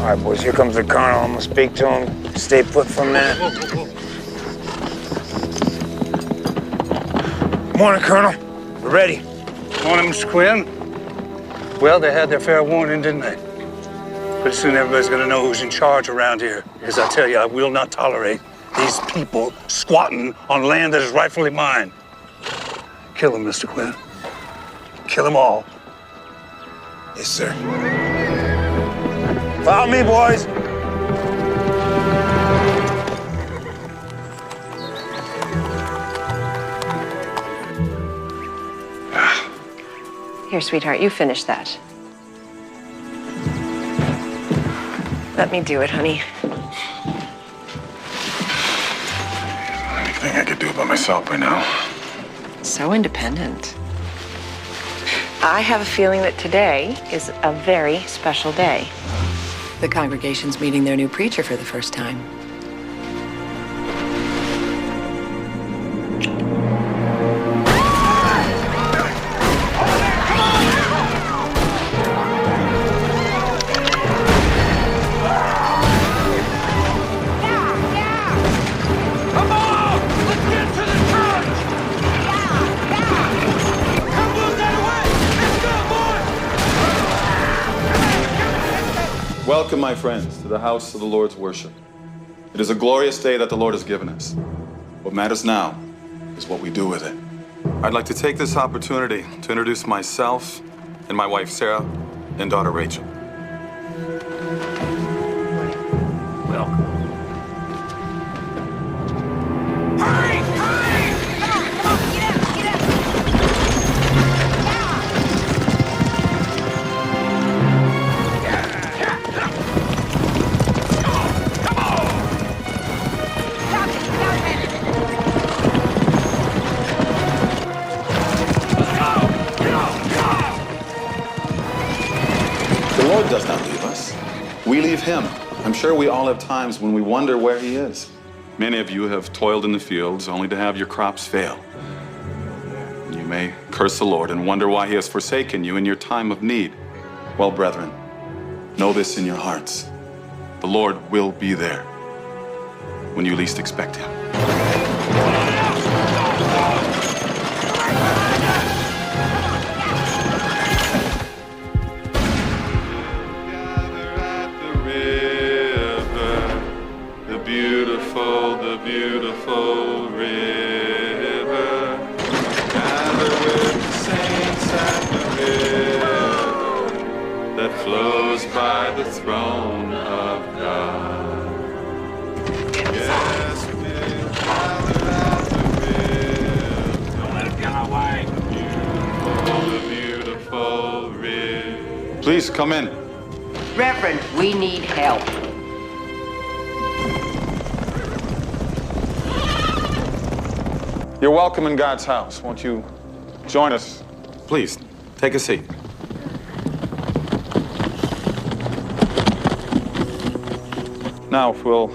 All right, boys, here comes the colonel. I'm gonna speak to him. Stay put for a minute. Morning, Colonel. We're ready. Morning, Mr. Quinn. Well, they had their fair warning, didn't they? Pretty soon everybody's gonna know who's in charge around here. As I tell you, I will not tolerate these people squatting on land that is rightfully mine. Kill them, Mr. Quinn. Kill them all. Yes, sir. Follow me, boys. Here, sweetheart, you finish that. Let me do it, honey. Anything I could do by myself by now. So independent. I have a feeling that today is a very special day. The congregation's meeting their new preacher for the first time. Welcome, my friends, to the house of the Lord's worship. It is a glorious day that the Lord has given us. What matters now is what we do with it. I'd like to take this opportunity to introduce myself and my wife, Sarah, and daughter, Rachel. Welcome. The Lord does not leave us. We leave him. I'm sure we all have times when we wonder where he is. Many of you have toiled in the fields only to have your crops fail. You may curse the Lord and wonder why he has forsaken you in your time of need. Well, brethren, know this in your hearts. The Lord will be there when you least expect him. The beautiful river, gather with the saints at the river that flows by the throne of God. Yes, we'll gather at the river. Don't let him get away. The beautiful river. Please come in. Reverend, we need help. You're welcome in God's house. Won't you join us? Please, take a seat. Now, if we'll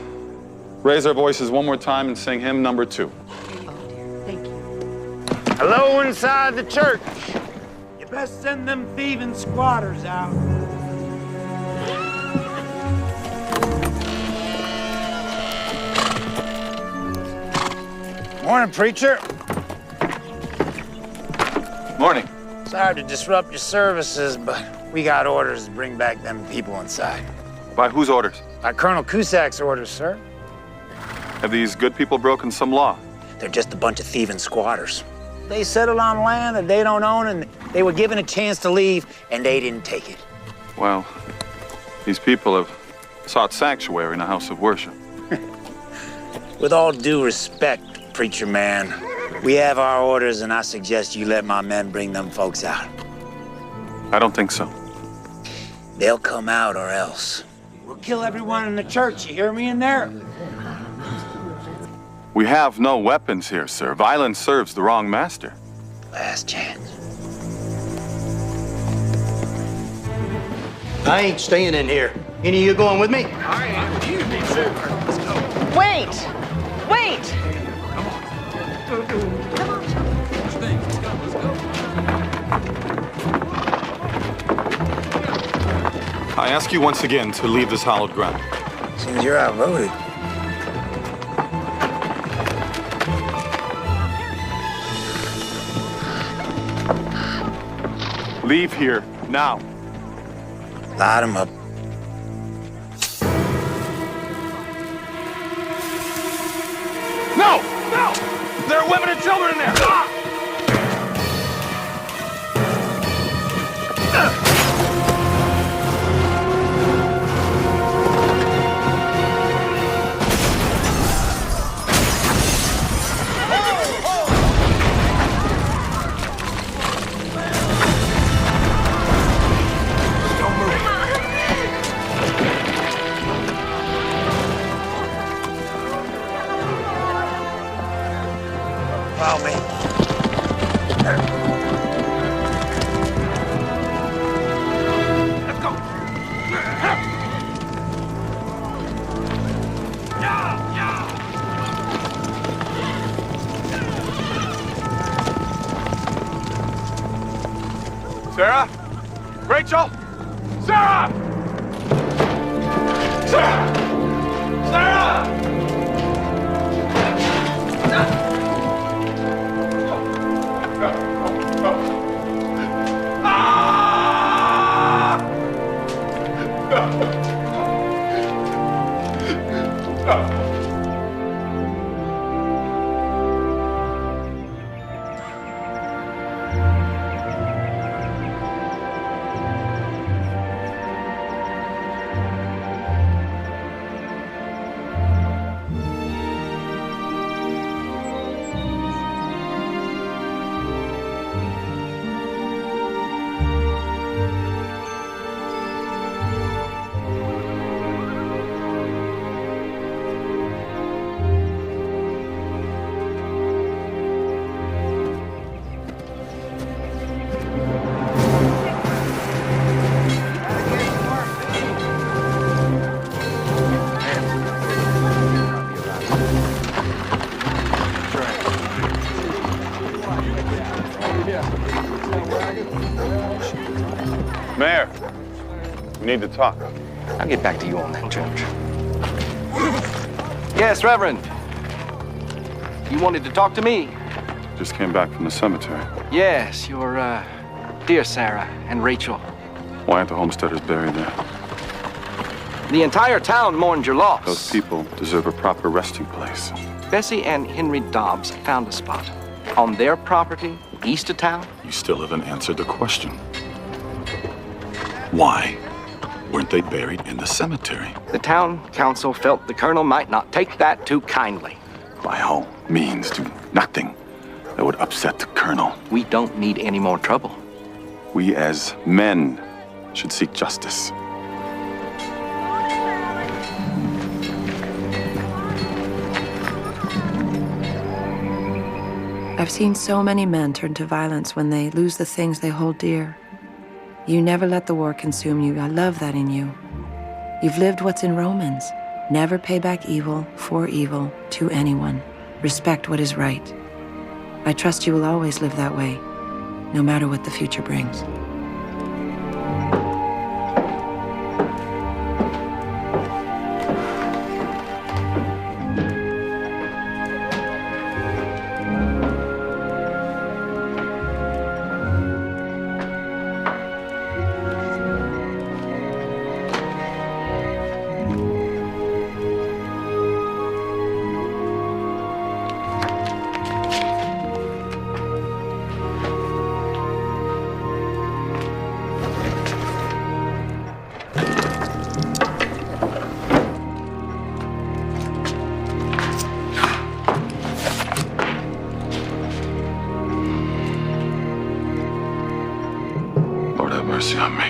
raise our voices one more time and sing hymn number 2. Thank you. Hello inside the church. You best send them thieving squatters out. Morning, preacher. Morning. Sorry to disrupt your services, but we got orders to bring back them people inside. By whose orders? By Colonel Cusack's orders, sir. Have these good people broken some law? They're just a bunch of thieving squatters. They settled on land that they don't own, and they were given a chance to leave, and they didn't take it. Well, these people have sought sanctuary in a house of worship. With all due respect, preacher man, we have our orders, and I suggest you let my men bring them folks out. I don't think so. They'll come out or else. We'll kill everyone in the church. You hear me in there? We have no weapons here, sir. Violence serves the wrong master. Last chance. I ain't staying in here. Any of you going with me? Wait! Wait! I ask you once again to leave this hallowed ground. Seems you're outvoted. Leave here, now. Light him up. No! No! There are women and children in there! Ah! Follow me. Let's go. Sarah? Rachel? Sarah! Sarah! Sarah! Mayor, we need to talk. I'll get back to you on that, Judge. Yes, Reverend. You wanted to talk to me? Just came back from the cemetery. Yes, your, dear Sarah and Rachel. Why aren't the homesteaders buried there? The entire town mourned your loss. Those people deserve a proper resting place. Bessie and Henry Dobbs found a spot on their property, east of town. You still haven't answered the question. Why weren't they buried in the cemetery? The town council felt the colonel might not take that too kindly. By all means, do nothing that would upset the colonel. We don't need any more trouble. We as men should seek justice. I've seen so many men turn to violence when they lose the things they hold dear. You never let the war consume you. I love that in you. You've lived what's in Romans. Never pay back evil for evil to anyone. Respect what is right. I trust you will always live that way, no matter what the future brings. Mercy on me.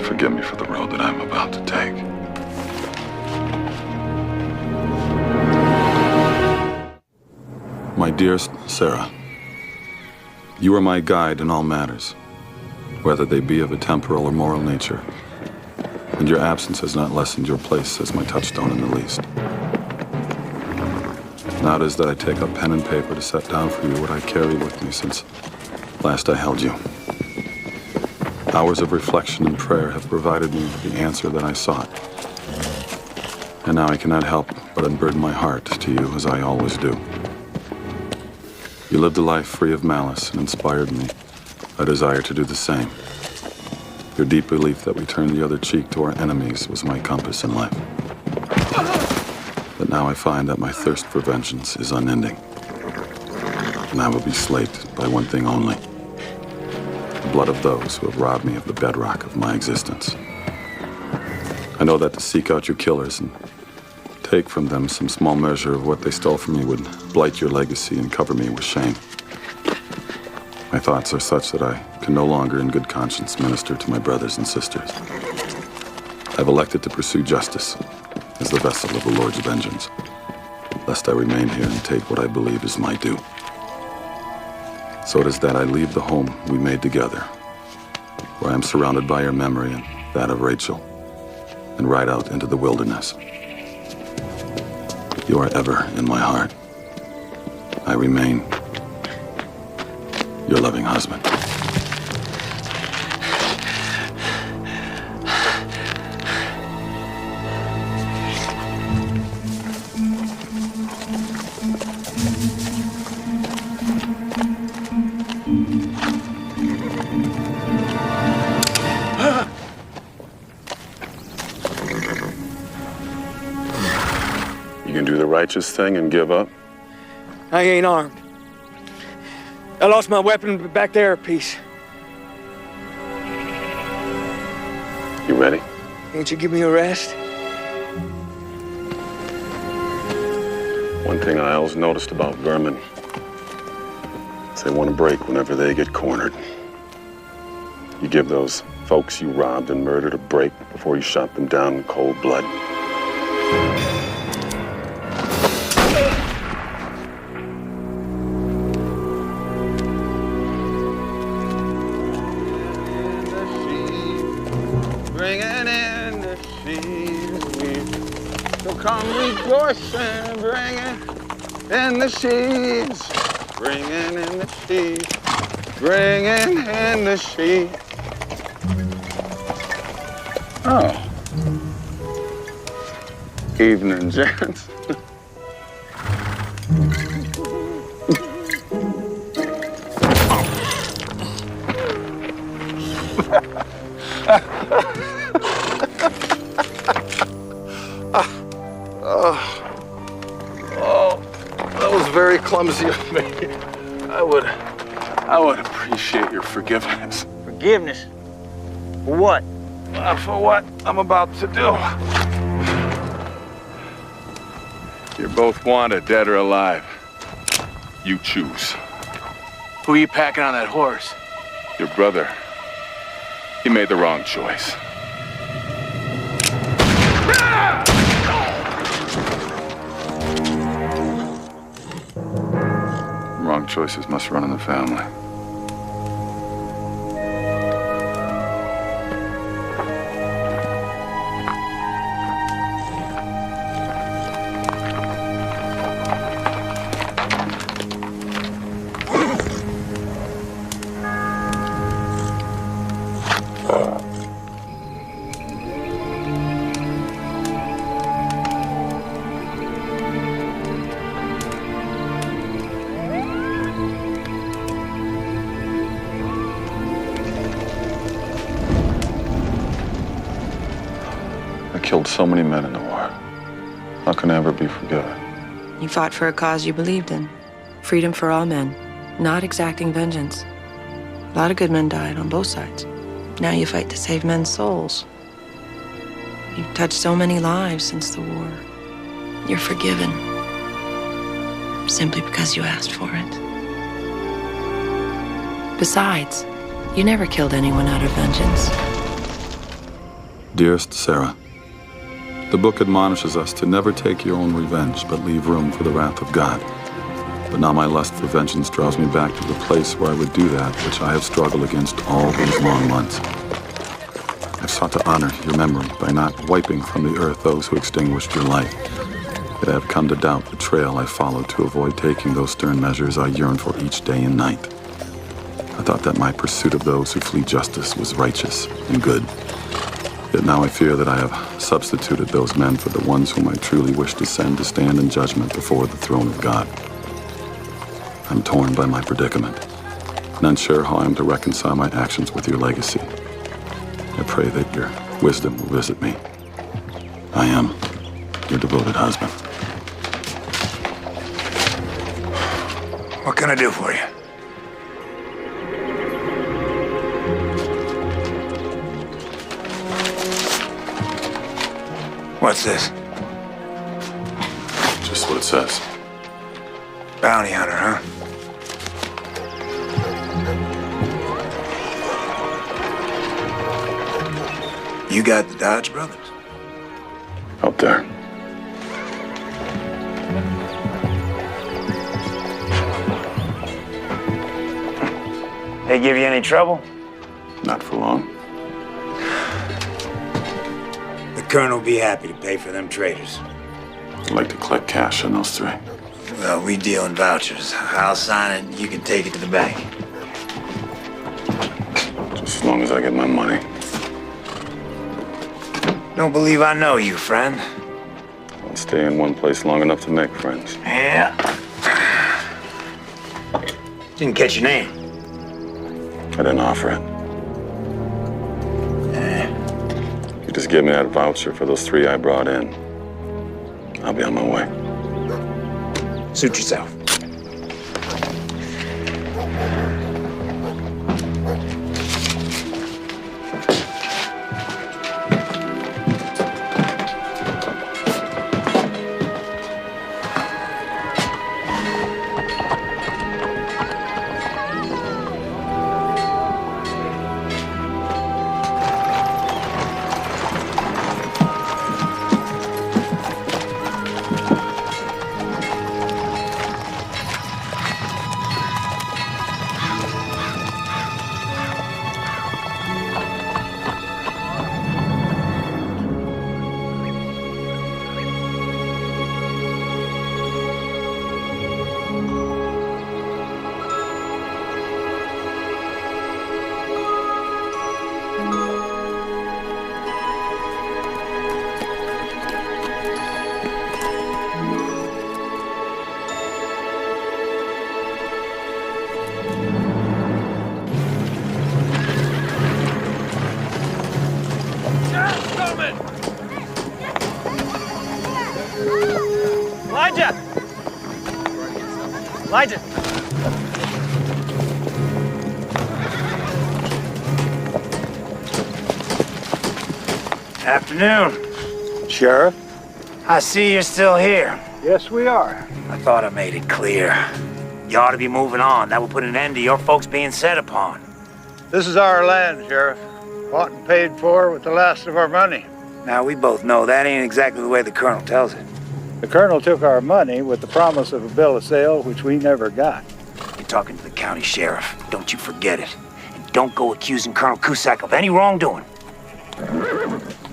Forgive me for the road that I'm about to take. My dearest Sarah, you are my guide in all matters, whether they be of a temporal or moral nature, and your absence has not lessened your place as my touchstone in the least. Now it is that I take up pen and paper to set down for you what I carry with me since last I held you. Hours of reflection and prayer have provided me with the answer that I sought. And now I cannot help but unburden my heart to you as I always do. You lived a life free of malice and inspired me a desire to do the same. Your deep belief that we turn the other cheek to our enemies was my compass in life. But now I find that my thirst for vengeance is unending. And I will be slaked by one thing only: the blood of those who have robbed me of the bedrock of my existence. I know that to seek out your killers and take from them some small measure of what they stole from me would blight your legacy and cover me with shame. My thoughts are such that I can no longer in good conscience minister to my brothers and sisters. I've elected to pursue justice as the vessel of the Lord's vengeance, lest I remain here and take what I believe is my due. So it is that I leave the home we made together, where I am surrounded by your memory and that of Rachel, and ride out into the wilderness. You are ever in my heart. I remain your loving husband. You can do the righteous thing and give up? I ain't armed. I lost my weapon back there a piece. You ready? Can't you give me a rest? One thing I always noticed about vermin is they want to break whenever they get cornered. You give those folks you robbed and murdered a break before you shot them down in cold blood. Bringing in the sheaves, so come rejoicing, bringing in the sheaves, bringing in the sheaves, bringing in the sheaves. Oh. Evening, gents. That was very clumsy of me. I would appreciate your forgiveness. Forgiveness? For what? For what I'm about to do. You're both wanted, dead or alive. You choose. Who are you packing on that horse? Your brother. He made the wrong choice. Wrong choices must run in the family. I killed so many men in the war. How can I ever be forgiven? You fought for a cause you believed in. Freedom for all men, not exacting vengeance. A lot of good men died on both sides. Now you fight to save men's souls. You've touched so many lives since the war. You're forgiven. Simply because you asked for it. Besides, you never killed anyone out of vengeance. Dearest Sarah, the book admonishes us to never take your own revenge, but leave room for the wrath of God. But now my lust for vengeance draws me back to the place where I would do that which I have struggled against all these long months. I've sought to honor your memory by not wiping from the earth those who extinguished your life. Yet I have come to doubt the trail I followed to avoid taking those stern measures I yearn for each day and night. I thought that my pursuit of those who flee justice was righteous and good. Yet now I fear that I have substituted those men for the ones whom I truly wish to send to stand in judgment before the throne of God. I'm torn by my predicament, and unsure how I am to reconcile my actions with your legacy. I pray that your wisdom will visit me. I am your devoted husband. What can I do for you? What's this? Just what it says. Bounty hunter, huh? You got the Dodge brothers? Out there. They give you any trouble? Not for long. The Colonel will be happy to pay for them traders. I'd like to collect cash on those three. Well, we deal in vouchers. I'll sign it, you can take it to the bank. Just as long as I get my money. Don't believe I know you, friend. I'll stay in one place long enough to make friends. Yeah. Didn't catch your name. I didn't offer it. You just give me that voucher for those three I brought in. I'll be on my way. Suit yourself. Elijah! Afternoon. Sheriff? I see you're still here. Yes, we are. I thought I made it clear. You ought to be moving on. That will put an end to your folks being set upon. This is our land, Sheriff. Bought and paid for with the last of our money. Now, we both know that ain't exactly the way the Colonel tells it. The Colonel took our money with the promise of a bill of sale, which we never got. You're talking to the county sheriff. Don't you forget it. And don't go accusing Colonel Cusack of any wrongdoing.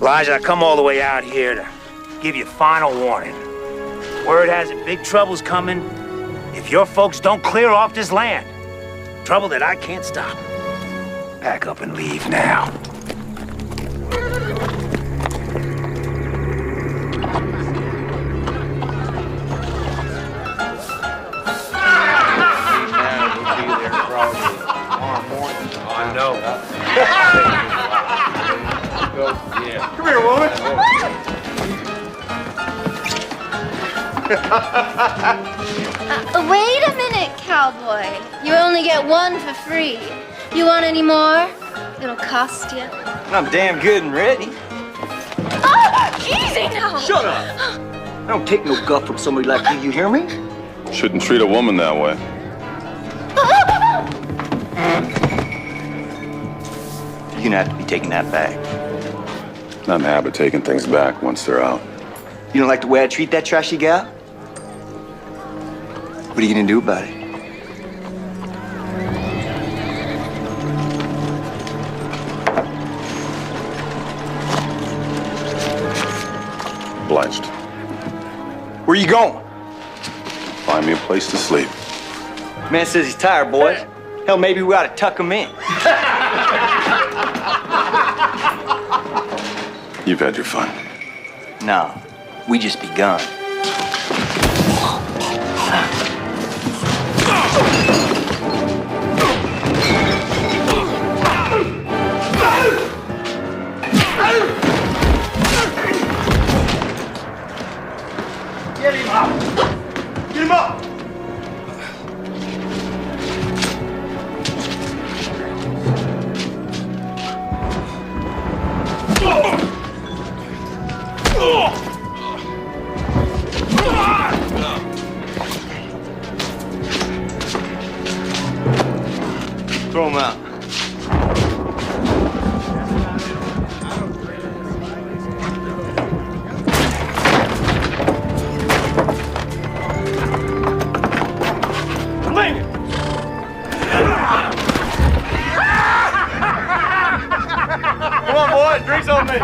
Elijah, I come all the way out here to give you final warning. Word has it big trouble's coming if your folks don't clear off this land. Trouble that I can't stop. Pack up and leave now. I know. Come here, woman! Wait a minute, Cowboy. You only get one for free. You want any more? It'll cost you. I'm damn good and ready. Oh, easy now! Shut up! I don't take no guff from somebody like you hear me? Shouldn't treat a woman that way. You're gonna have to be taking that back. Not in the habit of taking things back once they're out. You don't like the way I treat that trashy gal? What are you gonna do about it? Obliged. Where you going? Find me a place to sleep. Man says he's tired, boys. Hell, maybe we ought to tuck him in. You've had your fun. No, we just begun. Get him up! Get him up! Throw him out. Come on, boys, drinks on me.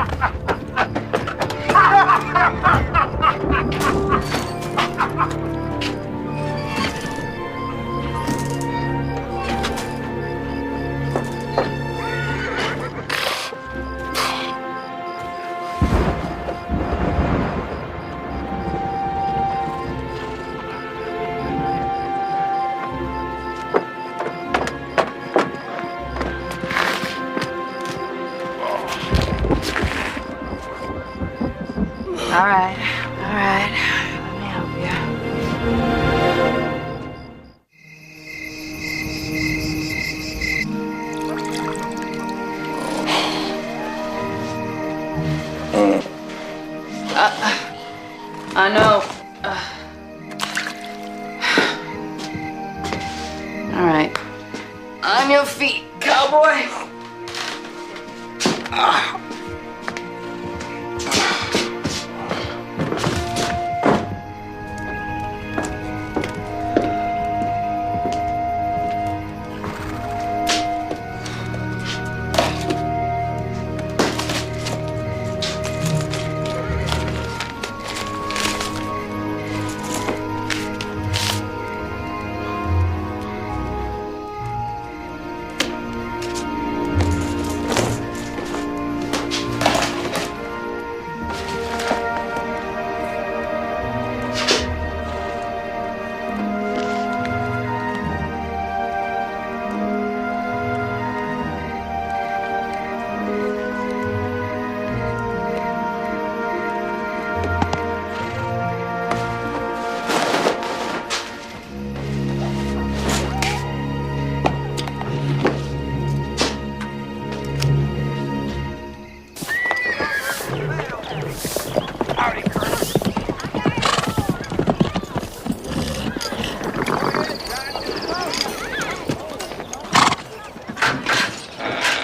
All right. Let me help you. I know. All right. On your feet, cowboy.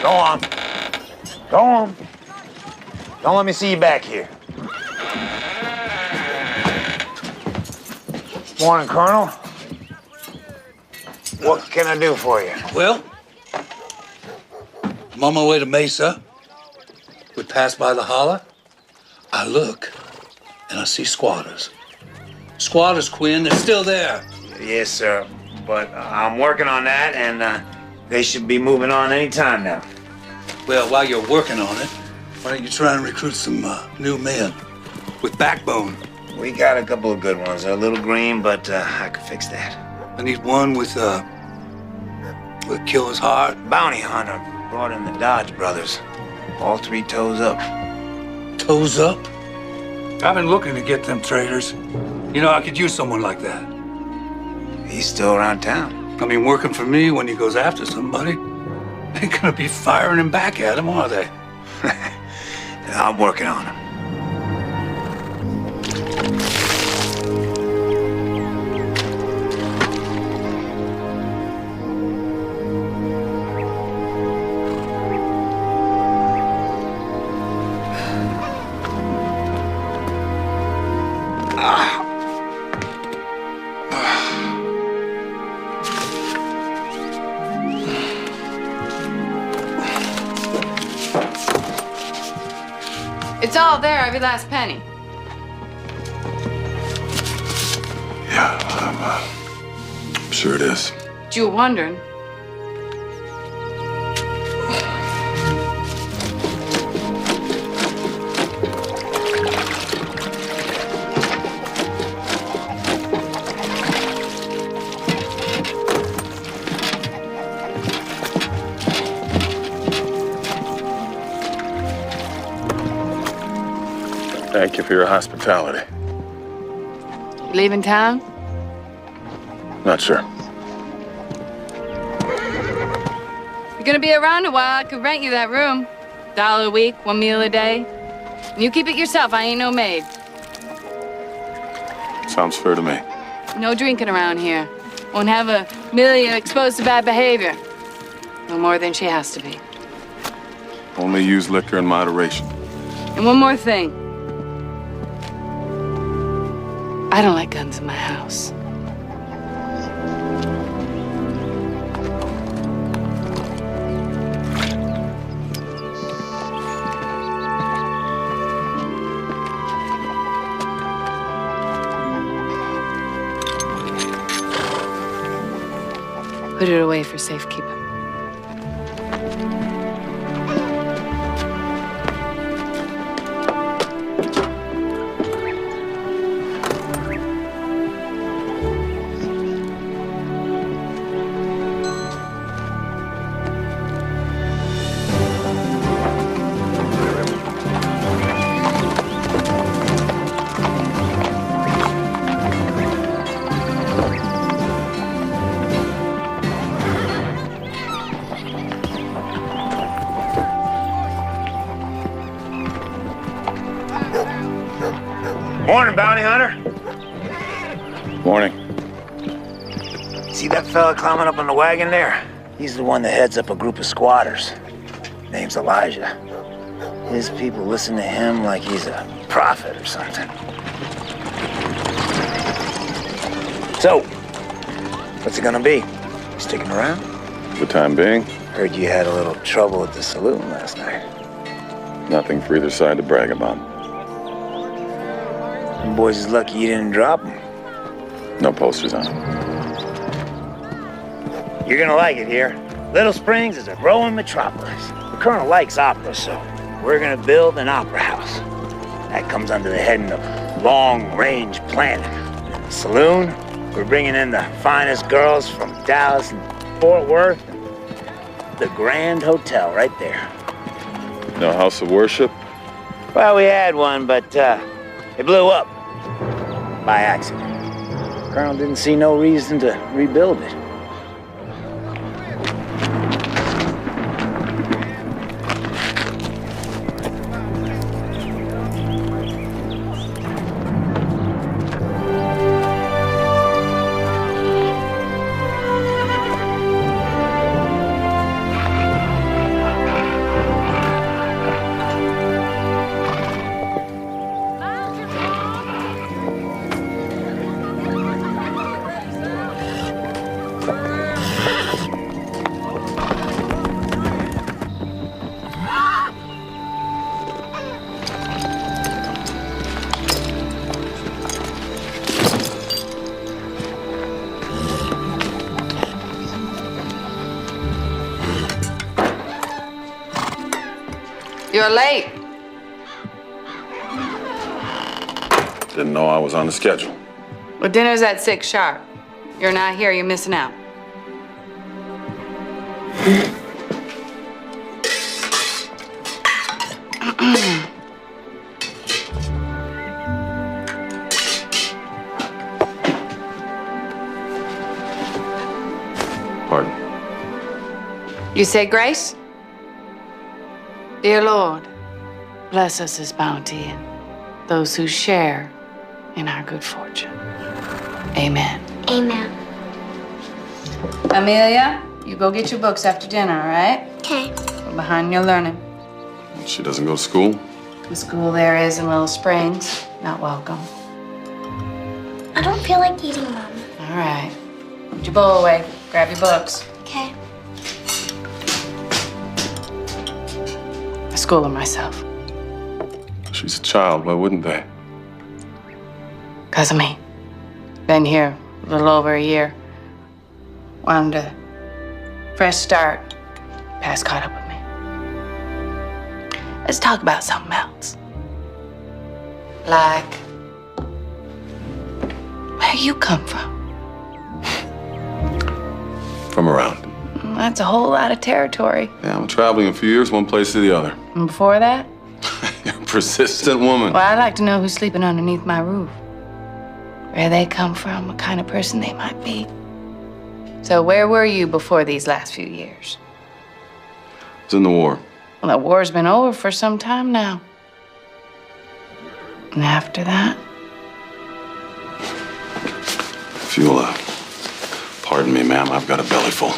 Go on. Go on. Don't let me see you back here. Morning, Colonel. What can I do for you? Well, I'm on my way to Mesa. We pass by the holler. I look, and I see squatters. Squatters, Quinn, they're still there. Yes, sir. But I'm working on that, and they should be moving on any time now. Well, while you're working on it, why don't you try and recruit some new men with backbone? We got a couple of good ones. They're a little green, but I can fix that. I need one with a killer's heart. Bounty hunter brought in the Dodge brothers. All three toes up. Toes up? I've been looking to get them traders. You know, I could use someone like that. He's still around town. I mean, working for me when he goes after somebody, ain't gonna be firing him back at him, are they? I'm working on him. It's all there, every last penny. Yeah, I'm sure it is. But you were wondering. Thank you for your hospitality. You leaving town? Not sure. You're gonna be around a while. I could rent you that room. $1 a week, 1 meal a day. You keep it yourself. I ain't no maid. Sounds fair to me. No drinking around here. Won't have Amelia exposed to bad behavior. No more than she has to be. Only use liquor in moderation. And one more thing. I don't like guns in my house. Put it away for safekeeping. Morning, bounty hunter. Morning. See that fella climbing up on the wagon there? He's the one that heads up a group of squatters. Name's Elijah. His people listen to him like he's a prophet or something. So, what's it gonna be? You sticking around? For the time being, Heard you had a little trouble at the saloon last night. nothing for either side to brag about. You boys is lucky you didn't drop them. No posters on. You're gonna like it here. Little Springs is a growing metropolis. The Colonel likes opera, so we're gonna build an opera house. That comes under the heading of long-range planning. In the saloon, we're bringing in the finest girls from Dallas and Fort Worth. The Grand Hotel right there. No house of worship? Well, we had one, but it blew up by accident. Colonel didn't see no reason to rebuild it. You're late. Didn't know I was on the schedule. Well, dinner's at 6 sharp. You're not here, you're missing out. Pardon? You say grace? Dear Lord, bless us as bounty and those who share in our good fortune. Amen. Amen. Amelia, you go get your books after dinner, all right? Okay. We're behind your learning. She doesn't go to school? The school there is in Little Springs. Not welcome. I don't feel like eating, Mom. All right. Put your bowl away. Grab your books. Okay. I school her myself. She's a child, why wouldn't they? 'Cause of me. Been here a little over a year. Wanted a fresh start. Past caught up with me. Let's talk about something else. Like, where you come from? From around. That's a whole lot of territory. Yeah, I'm traveling a few years, one place to the other. And before that? You're persistent woman. Well, I'd like to know who's sleeping underneath my roof. Where they come from, what kind of person they might be. So where were you before these last few years? I was in the war. Well, that war's been over for some time now. And after that? If you'll, pardon me, ma'am, I've got a belly full.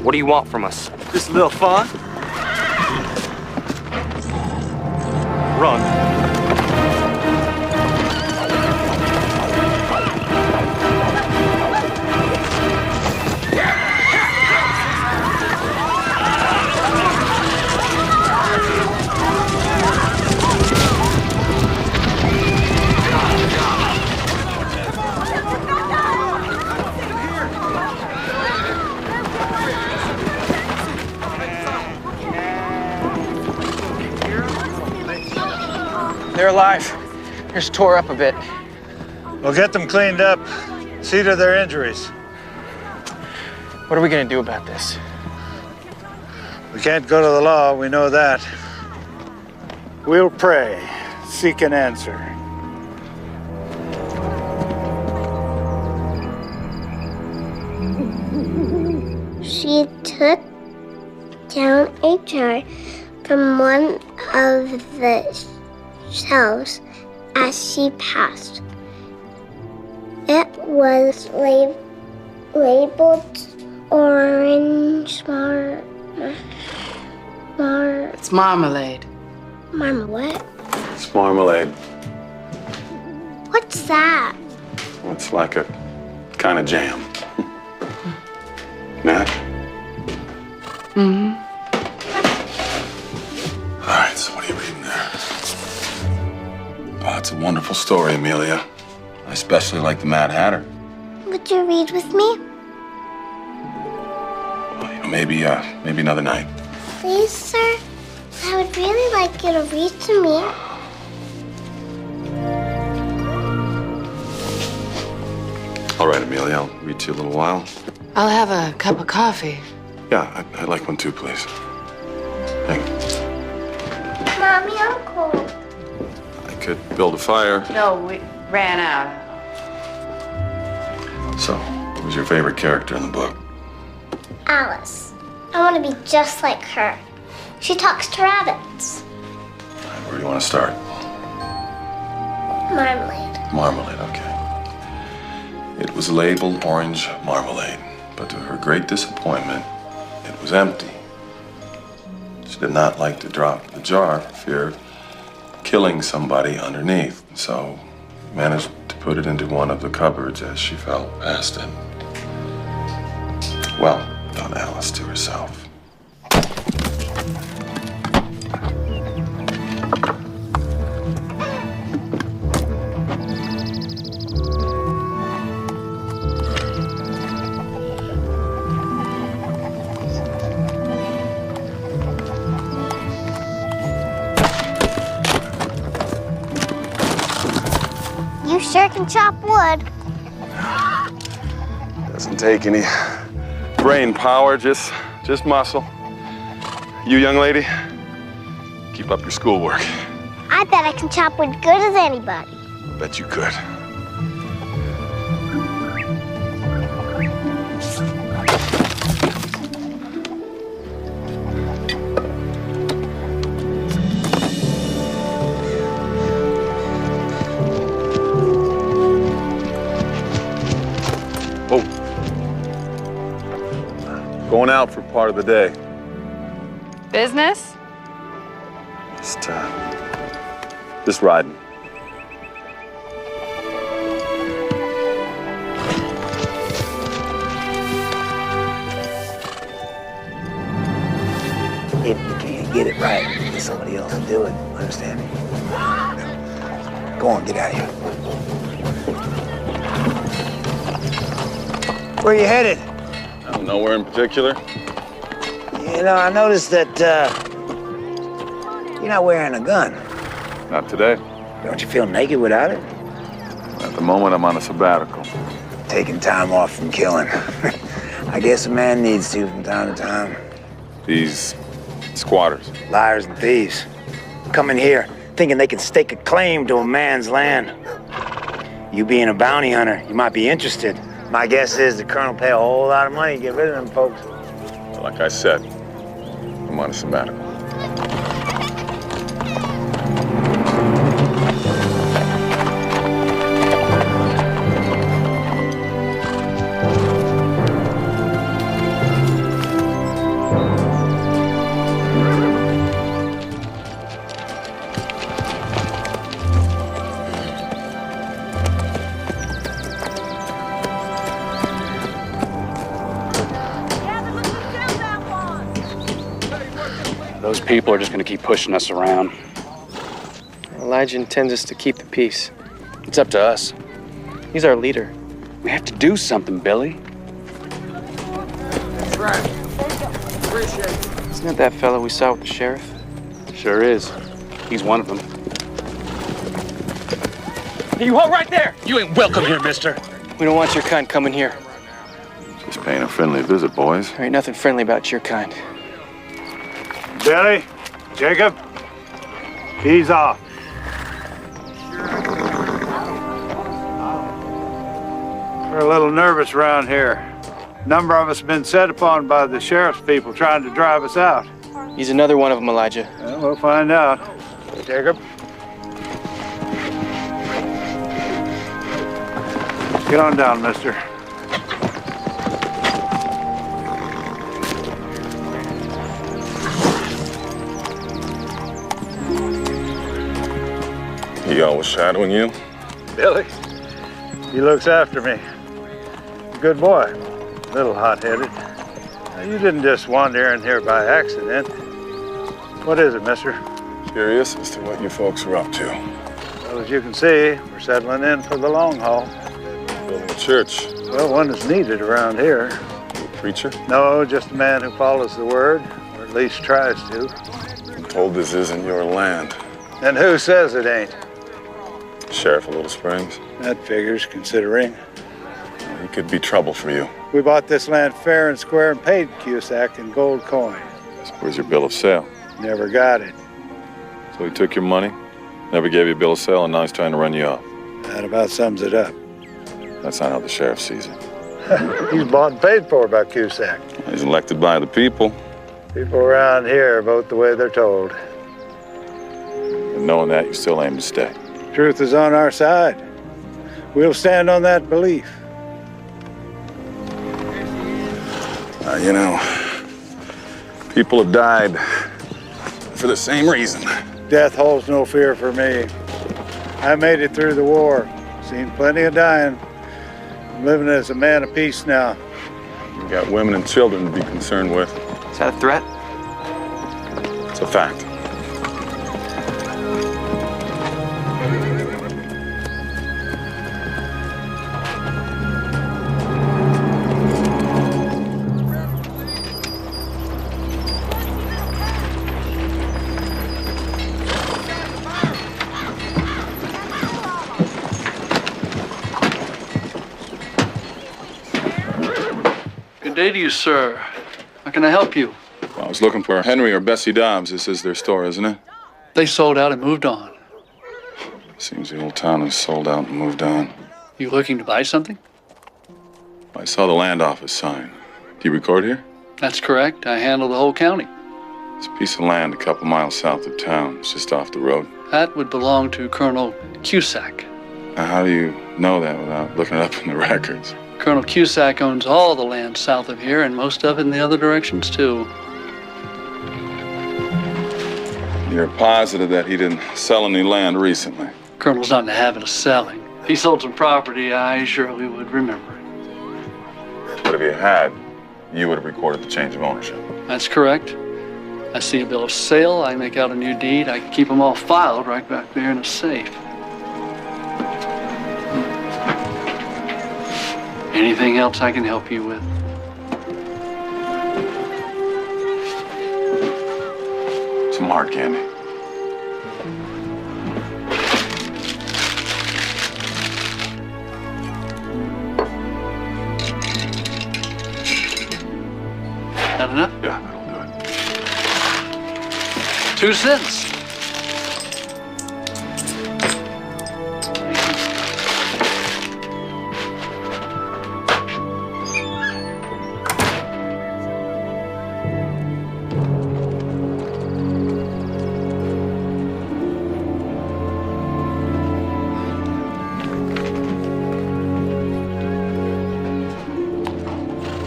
What do you want from us? Just a little fun. Run. They're alive. They're just tore up a bit. We'll get them cleaned up, see to their injuries. What are we gonna do about this? We can't go to the law, we know that. We'll pray, seek an answer. She took down a jar from one of the shelves as she passed. It was labeled orange It's marmalade. what? It's marmalade. What's that? It's like a kind of jam. Nat? Mm-hmm. All right, so what are you reading there? Oh, it's a wonderful story, Amelia. I especially like the Mad Hatter. Would you read with me? Well, maybe another night. Please, sir. I would really like you to read to me. All right, Amelia, I'll read to you a little while. I'll have a cup of coffee. Yeah, I'd like one too, please. Thank you. Mommy, I'm cold. I could build a fire. No, we ran out. So, what was your favorite character in the book? Alice. I want to be just like her. She talks to rabbits. Where do you want to start? Marmalade. Marmalade, okay. It was labeled orange marmalade, but to her great disappointment, it was empty. She did not like to drop the jar for fear of killing somebody underneath, so managed to put it into one of the cupboards as she fell past it. Well, thought Alice to herself. You sure can chop wood. Doesn't take any brain power, just muscle. You, young lady, keep up your schoolwork. I bet I can chop wood good as anybody. Bet you could. Oh. Going out for part of the day. Business? Just riding. somebody else to do it. Understand? Go on, get out of here. Where you headed? Nowhere in particular. You know, I noticed that you're not wearing a gun. Not today. Don't you feel naked without it? At the moment, I'm on a sabbatical. Taking time off from killing. I guess a man needs to from time to time. These squatters. Liars and thieves. Coming here, thinking they can stake a claim to a man's land. You being a bounty hunter, you might be interested. My guess is the colonel pay a whole lot of money to get rid of them folks. Like I said, I'm on a sabbatical. Those people are just going to keep pushing us around. Elijah intends us to keep the peace. It's up to us. He's our leader. We have to do something, Billy. That's right. Appreciate it. Isn't that that fellow we saw with the sheriff? Sure is. He's one of them. Hey, you hold right there! You ain't welcome here, mister. We don't want your kind coming here. Just paying a friendly visit, boys. There ain't nothing friendly about your kind. Billy, Jacob, ease off. We're a little nervous around here. A number of us have been set upon by the sheriff's people trying to drive us out. He's another one of them, Elijah. Well, we'll find out. Jacob. Get on down, mister. He always shadowing you? Billy, he looks after me. Good boy, a little hot-headed. Now, you didn't just wander in here by accident. What is it, mister? Curious as to what you folks are up to. Well, as you can see, we're settling in for the long haul. Building a church. Well, one is needed around here. You a preacher? No, just a man who follows the word, or at least tries to. I'm told this isn't your land. And who says it ain't? Sheriff of Little Springs? That figures, considering. He could be trouble for you. We bought this land fair and square and paid Cusack in gold coin. Where's your bill of sale? Never got it. So he took your money, never gave you a bill of sale, and now he's trying to run you off. That about sums it up. That's not how the sheriff sees it. He's bought and paid for by Cusack. He's elected by the people. People around here vote the way they're told. And knowing that, you still aim to stay. Truth is on our side. We'll stand on that belief. You know, people have died for the same reason. Death holds no fear for me. I made it through the war. Seen plenty of dying. I'm living as a man of peace now. You've got women and children to be concerned with. Is that a threat? It's a fact. Good day to you, sir. How can I help you? I was looking for Henry or Bessie Dobbs. This is their store, isn't it? They sold out and moved on. Seems the old town has sold out and moved on. You looking to buy something? I saw the land office sign. Do you record here? That's correct. I handle the whole county. It's a piece of land a couple miles south of town. It's just off the road. That would belong to Colonel Cusack. Now, how do you know that without looking it up in the records? Colonel Cusack owns all the land south of here and most of it in the other directions, too. You're positive that he didn't sell any land recently? Colonel's not in the habit of selling. If he sold some property, I surely would remember it. But if he had, you would have recorded the change of ownership. That's correct. I see a bill of sale, I make out a new deed, I keep them all filed right back there in a safe. Anything else I can help you with? Some hard candy. Not enough? Yeah, that'll do it. 2 cents.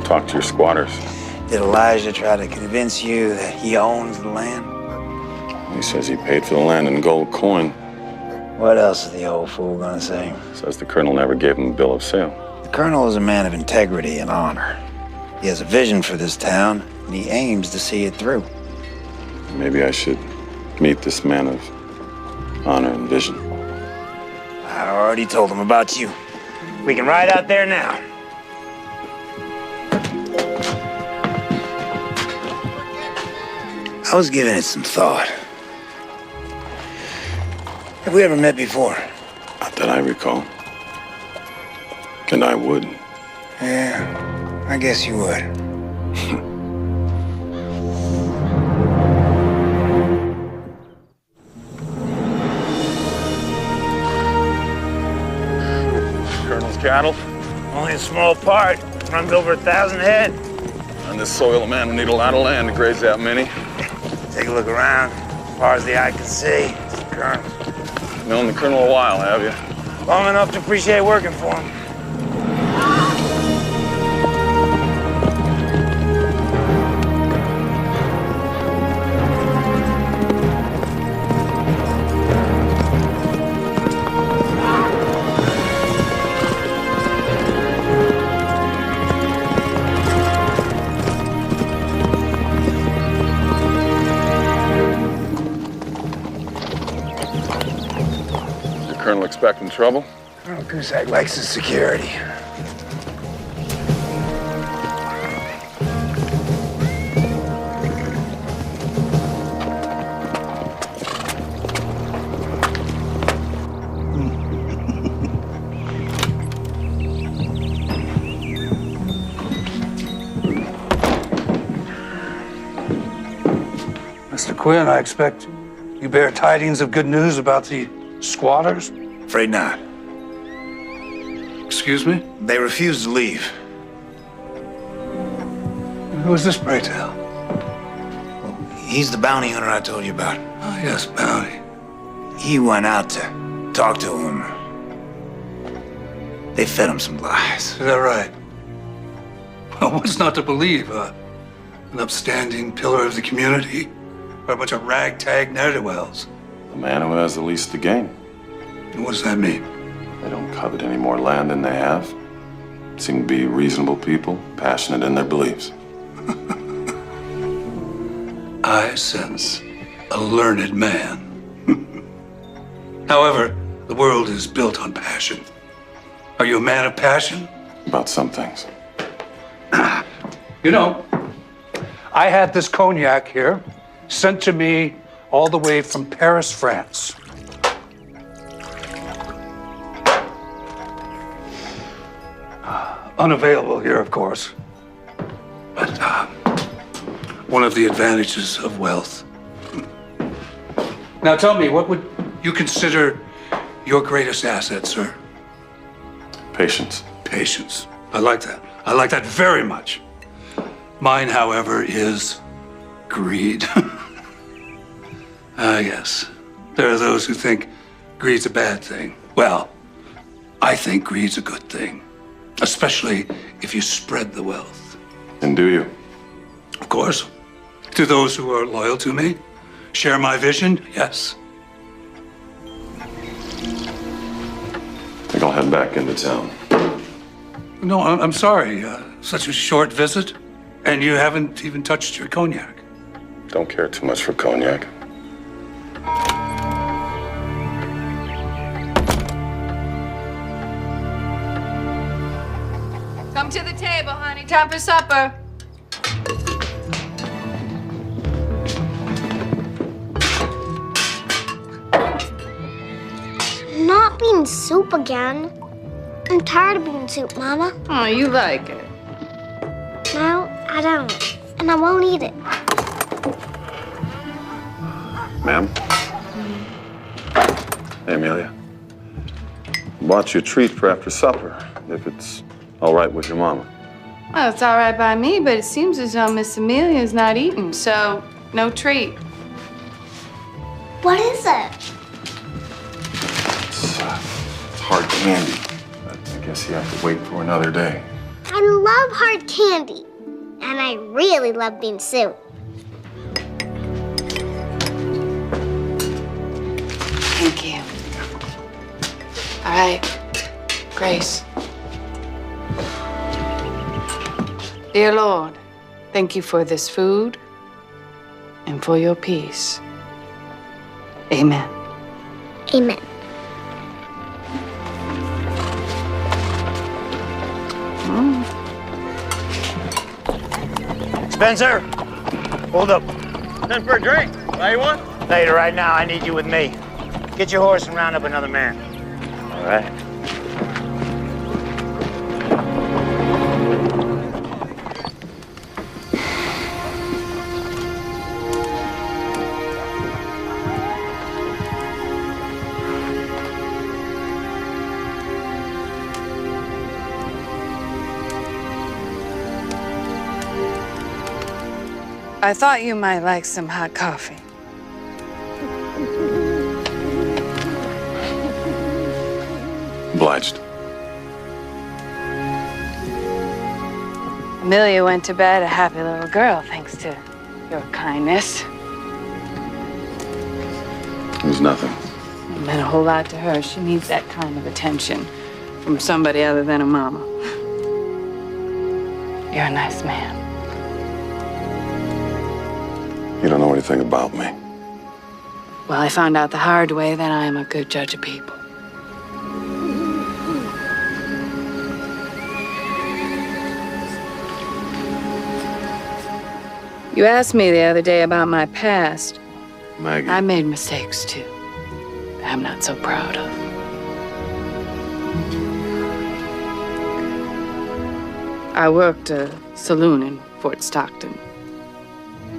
Talk to your squatters. Did Elijah try to convince you that he owns the land? He says he paid for the land in gold coin. What else is the old fool gonna say? Says the colonel never gave him a bill of sale. The colonel is a man of integrity and honor. He has a vision for this town, and he aims to see it through. Maybe I should meet this man of honor and vision. I already told him about you. We can ride out there now. I was giving it some thought. Have we ever met before? Not that I recall. And I would. Yeah, I guess you would. Colonel's cattle? Only a small part. Runs over 1,000 head. On this soil, a man would need a lot of land to graze that many. Take a look around. As far as the eye can see, it's the colonel. Known the colonel a while, have you? Long enough to appreciate working for him. Colonel expecting trouble? Colonel Cusack likes his security. Mr. Quinn, I expect you bear tidings of good news about the squatters? Afraid not. Excuse me? They refuse to leave. Who is this, pray tell? He's the bounty hunter I told you about. Oh, yes, bounty. He went out to talk to him. They fed him some lies. Is that right? Well, what's not to believe? An upstanding pillar of the community? Or a bunch of ragtag ne'er-do-wells? The man who has the least to gain. And what does that mean? They don't covet any more land than they have. Seem to be reasonable people, passionate in their beliefs. I sense a learned man. However, the world is built on passion. Are you a man of passion? About some things. You know, I had this cognac here sent to me all the way from Paris, France. Unavailable here, of course. But one of the advantages of wealth. Now tell me, what would you consider your greatest asset, sir? Patience. Patience. I like that. I like that very much. Mine, however, is greed. Yes. There are those who think greed's a bad thing. Well, I think greed's a good thing. Especially if you spread the wealth. And do you? Of course. To those who are loyal to me, share my vision, yes. I think I'll head back into town. No, I'm sorry. Such a short visit, and you haven't even touched your cognac. Don't care too much for cognac. Come to the table, honey. Time for supper. Not bean soup again. I'm tired of bean soup, Mama. Oh, you like it. No, I don't. And I won't eat it. Ma'am? Hey, Amelia. Bought you a treat for after supper, if it's all right with your mama. Well, it's all right by me, but it seems as though Miss Amelia's not eating, so no treat. What is it? It's hard candy. But I guess you have to wait for another day. I love hard candy. And I really love bean soup. Thank you. All right, Grace. Dear Lord, thank you for this food and for your peace. Amen. Amen. Spencer, hold up. Send for a drink. Why you want? Later, right now, I need you with me. Get your horse and round up another man. All right. I thought you might like some hot coffee. Obliged. Amelia went to bed a happy little girl, thanks to your kindness. It was nothing. It meant a whole lot to her. She needs that kind of attention from somebody other than a mama. You're a nice man. You don't know anything about me. Well, I found out the hard way that I am a good judge of people. You asked me the other day about my past. Maggie. I made mistakes too. I'm not so proud of. I worked a saloon in Fort Stockton.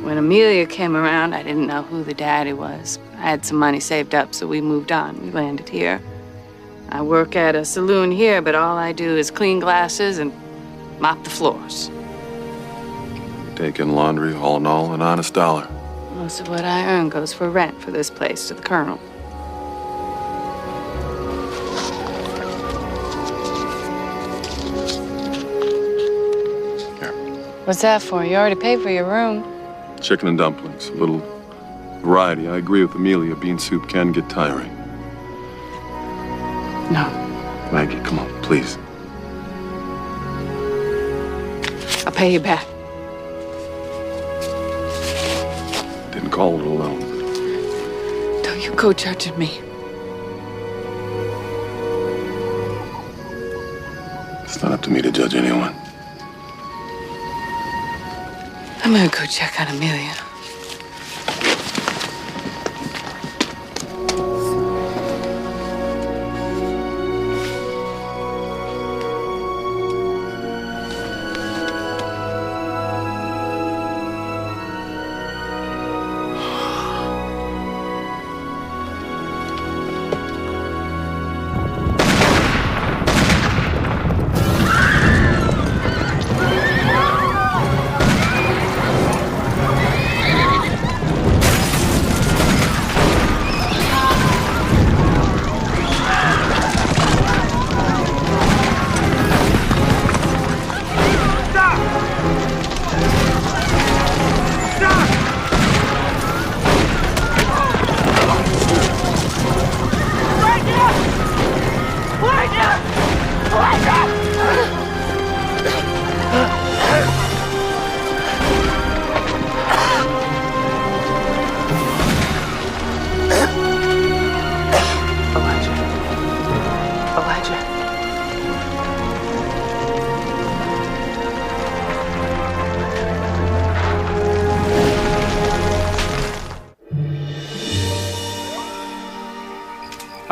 When Amelia came around, I didn't know who the daddy was. I had some money saved up, so we moved on. We landed here. I work at a saloon here, but all I do is clean glasses and mop the floors. Take in laundry, all in all, an honest dollar. Most of what I earn goes for rent for this place to the Colonel. Here. What's that for? You already paid for your room. Chicken and dumplings, a little variety. I agree with Amelia, bean soup can get tiring. No. Maggie, come on, please. I'll pay you back. Didn't call it alone. Don't you go judging me. It's not up to me to judge anyone. I'm gonna go check on Amelia.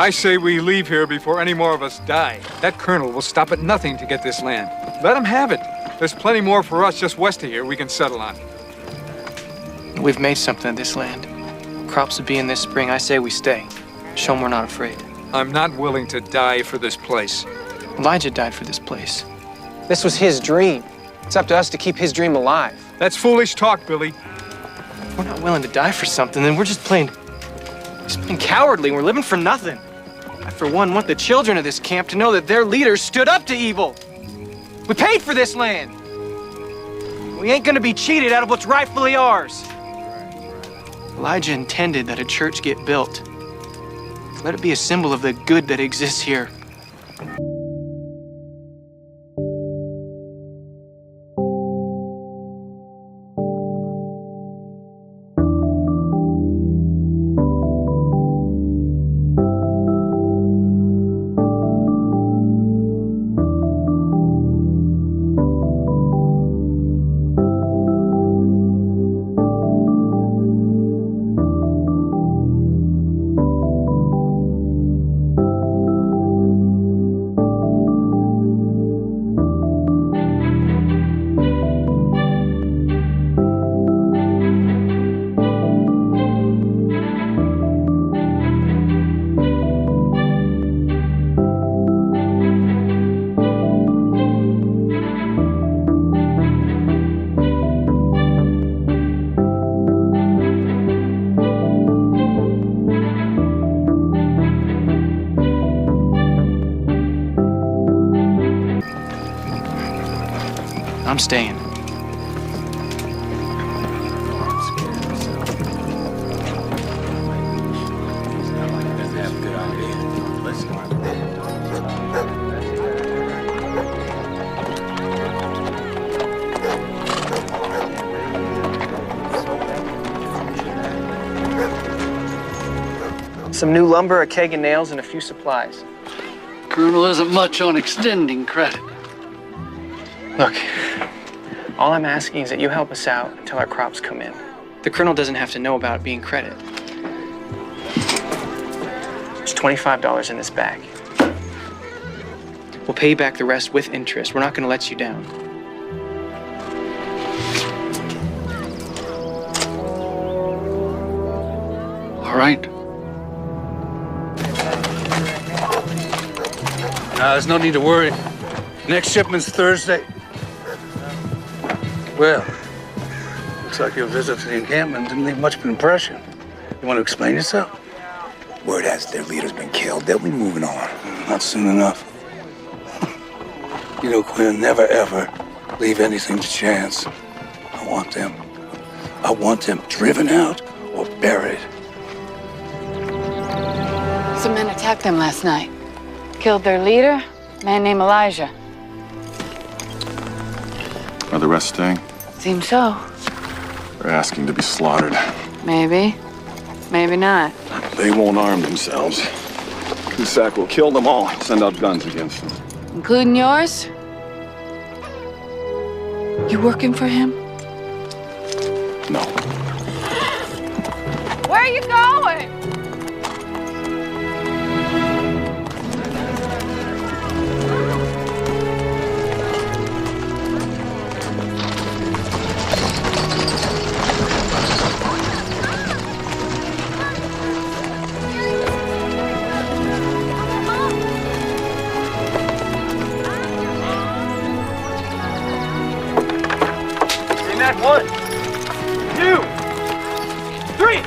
I say we leave here before any more of us die. That colonel will stop at nothing to get this land. Let him have it. There's plenty more for us just west of here we can settle on. We've made something of this land. Crops will be in this spring. I say we stay. Show 'em we're not afraid. I'm not willing to die for this place. Elijah died for this place. This was his dream. It's up to us to keep his dream alive. That's foolish talk, Billy. If we're not willing to die for something, then we're just plain cowardly. We're living for nothing. I, for one, want the children of this camp to know that their leaders stood up to evil. We paid for this land. We ain't gonna be cheated out of what's rightfully ours. Elijah intended that a church get built. Let it be a symbol of the good that exists here. I'm staying. Some new lumber, a keg of nails, and a few supplies. Colonel isn't much on extending credit. Look, all I'm asking is that you help us out until our crops come in. The colonel doesn't have to know about it being credit. There's $25 in this bag. We'll pay you back the rest with interest. We're not going to let you down. All right. There's no need to worry. Next shipment's Thursday. Well, looks like your visit to the encampment didn't leave much of an impression. You want to explain yourself? Word has their leader's been killed. They'll be moving on. Not soon enough. You know, Quinn, never ever leave anything to chance. I want them driven out or buried. Some men attacked them last night. Killed their leader, a man named Elijah. Are the rest staying? Seems so. They're asking to be slaughtered. Maybe. Maybe not. They won't arm themselves. Cusack will kill them all, send out guns against them. Including yours? You working for him? No. Where are you going? One, two, three.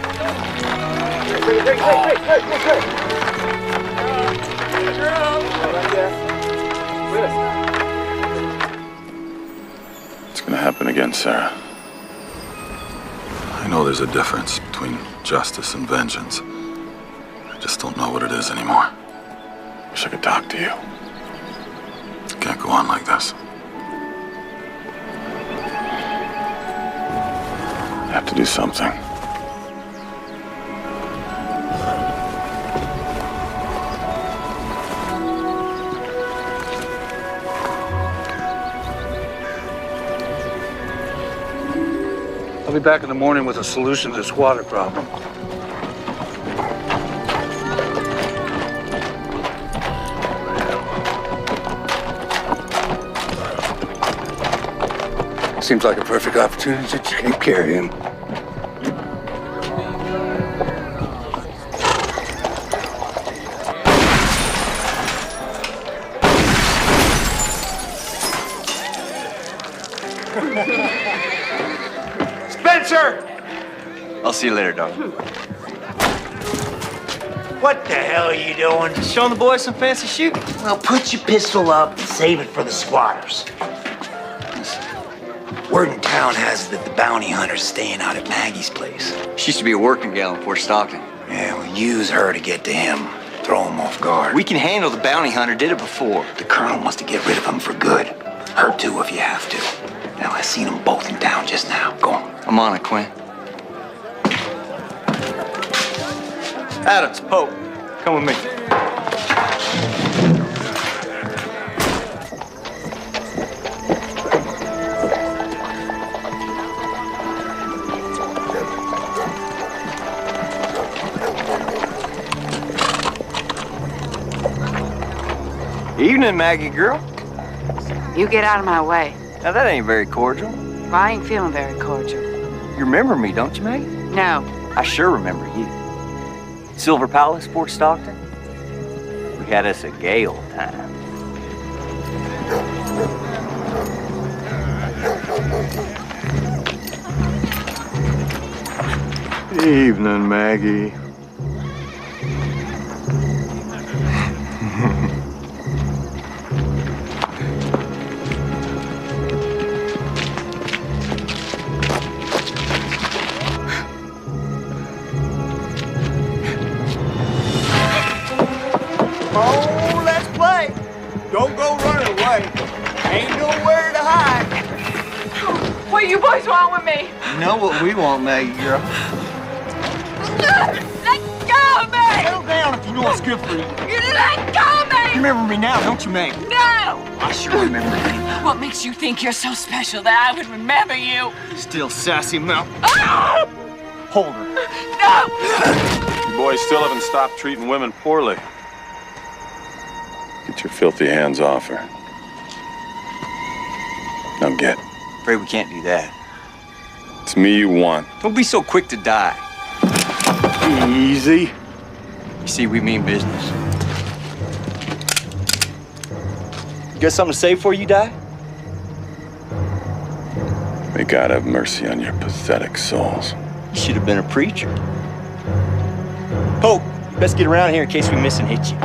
It's gonna happen again, Sarah. I know there's a difference between justice and vengeance. I just don't know what it is anymore. Wish I could talk to you. It can't go on like this. I have to do something. I'll be back in the morning with a solution to this water problem. Seems like a perfect opportunity to take care of him. Spencer! I'll see you later, dog. What the hell are you doing? Showing the boys some fancy shooting. Well, put your pistol up and save it for the squatters. Word in town has it that the bounty hunter's staying out at Maggie's place. She used to be a working gal in Fort Stockton. Yeah, well, use her to get to him. Throw him off guard. We can handle the bounty hunter. Did it before. The colonel wants to get rid of him for good. Her too if you have to. Now, I seen them both in town just now. Go on. I'm on it, Quinn. Adams, Pope, come with me. Evening, Maggie girl. You get out of my way. Now that ain't very cordial. Well, I ain't feeling very cordial. You remember me, don't you, Maggie? No. I sure remember you. Silver Palace, Fort Stockton. We had us a gay old time. Evening, Maggie. Oh, let's play. Don't go running away. Ain't nowhere to hide. What you boys want with me? You know what we want, Maggie girl. Let go of me! Settle down if you know what's good for you. You let go of me! You remember me now, don't you, Meg? No! I sure remember you. What makes you think you're so special that I would remember you? Still sassy mouth. Ah! Hold her. No! You boys still haven't stopped treating women poorly. Get your filthy hands off her. Now get. Afraid we can't do that. It's me you want. Don't be so quick to die. Easy. You see, we mean business. You got something to say before you die? May God have mercy on your pathetic souls. You should have been a preacher. Pope, best get around here in case we miss and hit you.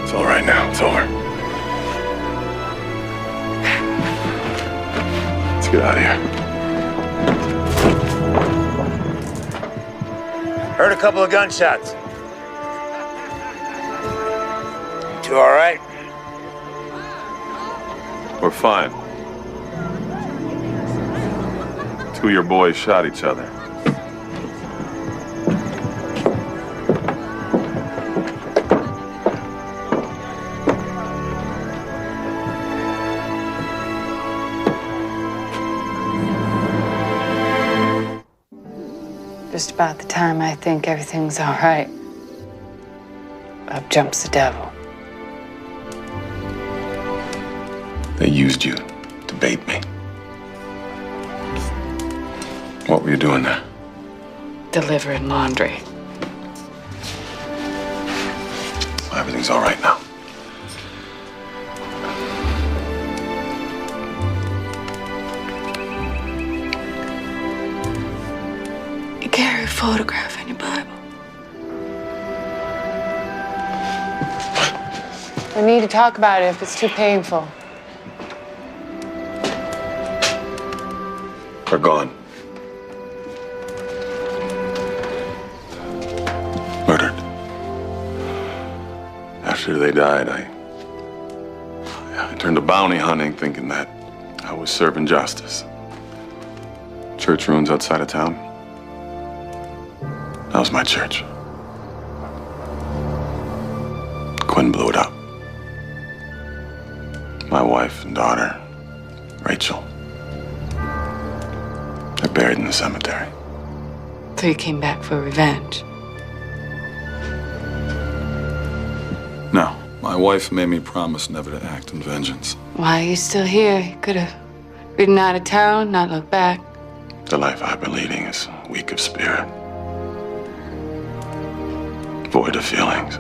It's all right now. It's over. Let's get out of here. Heard a couple of gunshots. You all right? We're fine. Two of your boys shot each other. Just about the time I think everything's all right, up jumps the devil. They used you to bait me. What were you doing there? Delivering laundry. Everything's all right now. You carry a photograph in your Bible. We need to talk about it if it's too painful. They're gone. Murdered. After they died, I turned to bounty hunting, thinking that I was serving justice. Church ruins outside of town. That was my church. Quinn blew it up. My wife and daughter, Rachel. They're buried in the cemetery. So you came back for revenge. No, my wife made me promise never to act in vengeance. Why are you still here? You could have ridden out of town, not looked back. The life I've been leading is weak of spirit, void of feelings.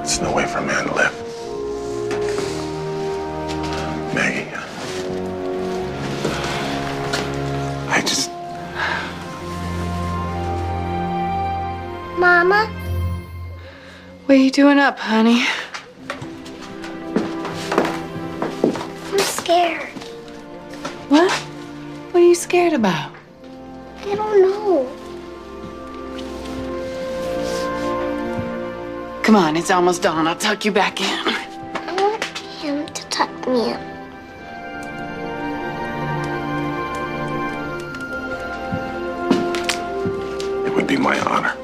It's no way for a man to live. Maggie, I just... Mama? What are you doing up, honey? I'm scared. What? What are you scared about? I don't know. Come on, it's almost dawn. I'll tuck you back in. I want him to tuck me in. It would be my honor.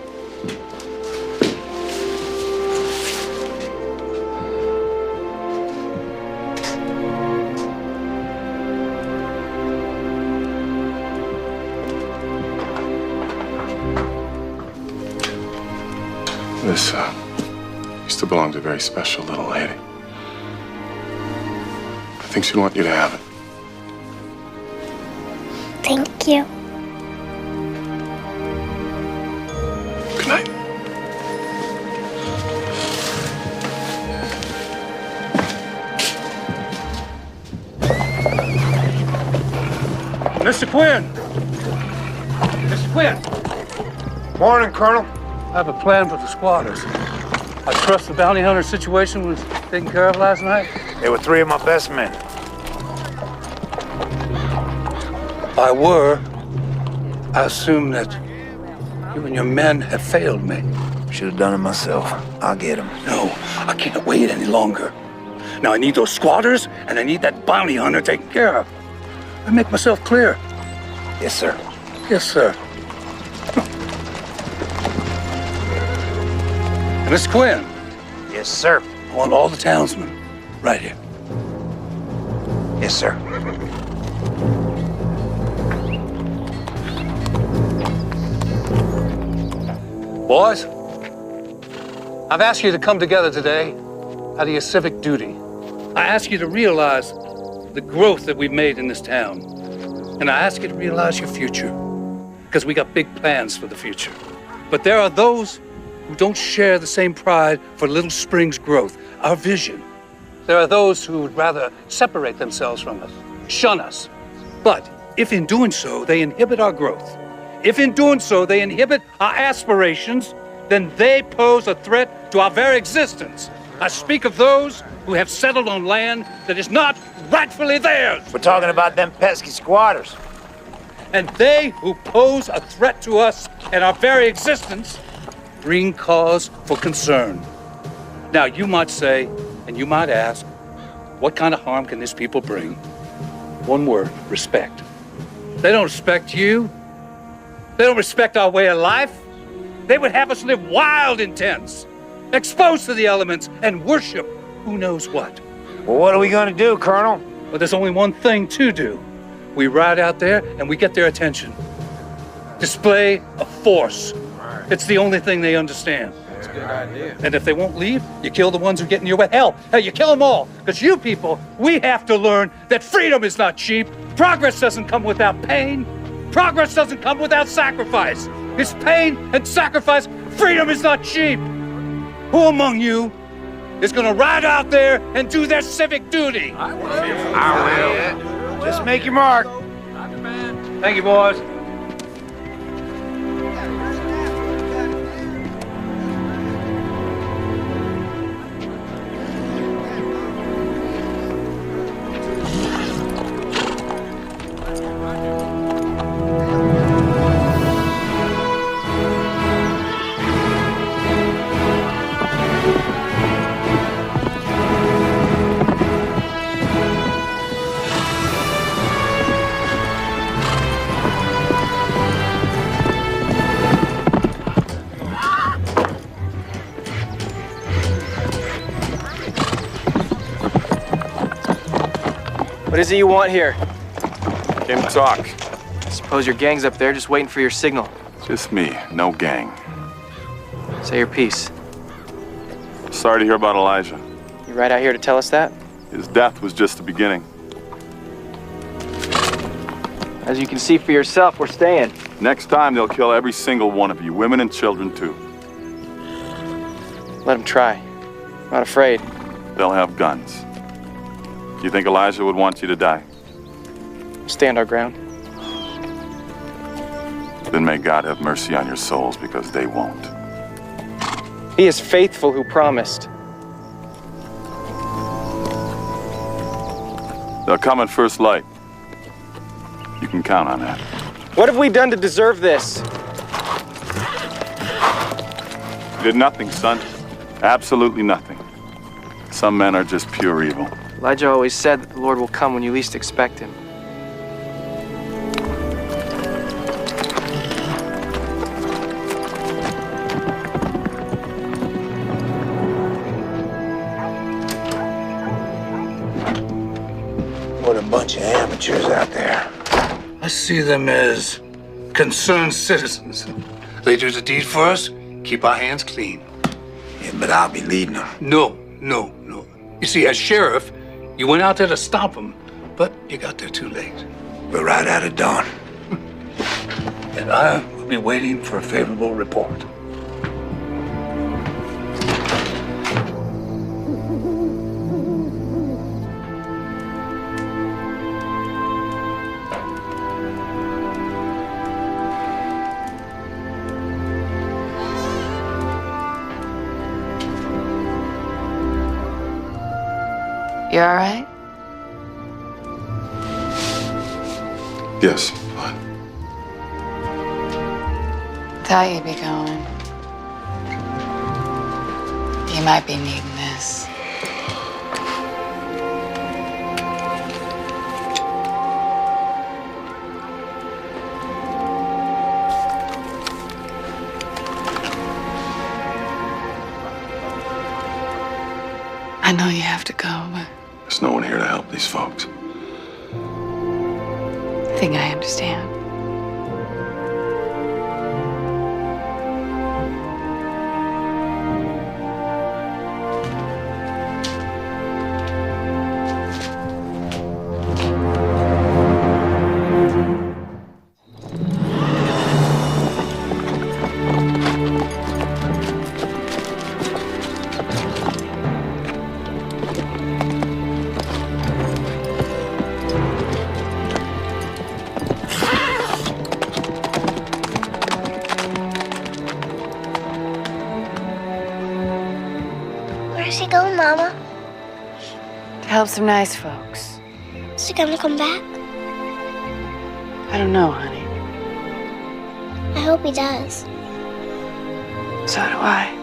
This used to belong to a very special little lady. I think she'd want you to have it. Thank you. Good night. Mr. Quinn! Mr. Quinn! Morning, Colonel. I have a plan for the squatters. I trust the bounty hunter situation was taken care of last night. They were 3 of my best men. I assume that you and your men have failed me. Should have done it myself. I'll get them. No, I can't wait any longer. Now I need those squatters, and I need that bounty hunter taken care of. I make myself clear. Yes, sir. Yes, sir. Miss Quinn. Yes, sir. I want all the townsmen right here. Yes, sir. Boys, I've asked you to come together today out of your civic duty. I ask you to realize the growth that we've made in this town. And I ask you to realize your future, because we got big plans for the future. But there are those who don't share the same pride for Little Spring's growth, our vision. There are those who would rather separate themselves from us, shun us. But if in doing so, they inhibit our growth, if in doing so, they inhibit our aspirations, then they pose a threat to our very existence. I speak of those who have settled on land that is not rightfully theirs. We're talking about them pesky squatters. And they who pose a threat to us and our very existence bring cause for concern. Now, you might say, and you might ask, what kind of harm can these people bring? One word, respect. They don't respect you. They don't respect our way of life. They would have us live wild and tense, exposed to the elements and worship who knows what. Well, what are we gonna do, Colonel? Well, there's only one thing to do. We ride out there and we get their attention. Display of force. It's the only thing they understand. That's a good idea. And if they won't leave, you kill the ones who get in your way. Hell, you kill them all. Because you people, we have to learn that freedom is not cheap. Progress doesn't come without pain. Progress doesn't come without sacrifice. It's pain and sacrifice. Freedom is not cheap. Who among you is going to ride out there and do their civic duty? I will. Just make your mark. Thank you, boys. What is it you want here? Came to talk. I suppose your gang's up there just waiting for your signal. Just me, no gang. Say your piece. Sorry to hear about Elijah. You right out here to tell us that? His death was just the beginning. As you can see for yourself, we're staying. Next time, they'll kill every single one of you, women and children too. Let them try. I'm not afraid. They'll have guns. You think Elijah would want you to die? Stand our ground. Then may God have mercy on your souls, because they won't. He is faithful who promised. They'll come at first light. You can count on that. What have we done to deserve this? You did nothing, son. Absolutely nothing. Some men are just pure evil. Elijah always said that the Lord will come when you least expect him. What a bunch of amateurs out there. I see them as concerned citizens. They do the deed for us, keep our hands clean. Yeah, but I'll be leading them. No. You see, as sheriff, you went out there to stop them, but you got there too late. We're right out of dawn. And I will be waiting for a favorable report. You all right? Yes, fine. Thought you'd be going. You might be needing this. I know you have to go, but There's no one here to help these folks. I think I understand. Where's he going, Mama? To help some nice folks. Is he gonna come back? I don't know, honey. I hope he does. So do I.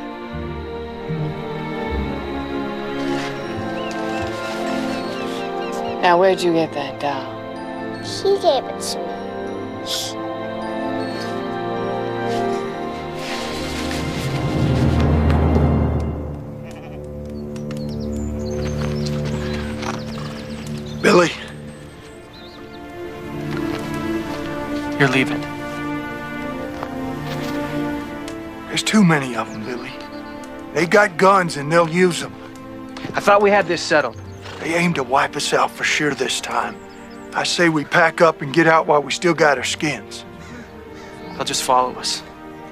Now, where'd you get that doll? He gave it to me. Billy? You're leaving. There's too many of them, Billy. They got guns and they'll use them. I thought we had this settled. They aim to wipe us out for sure this time. I say we pack up and get out while we still got our skins. They'll just follow us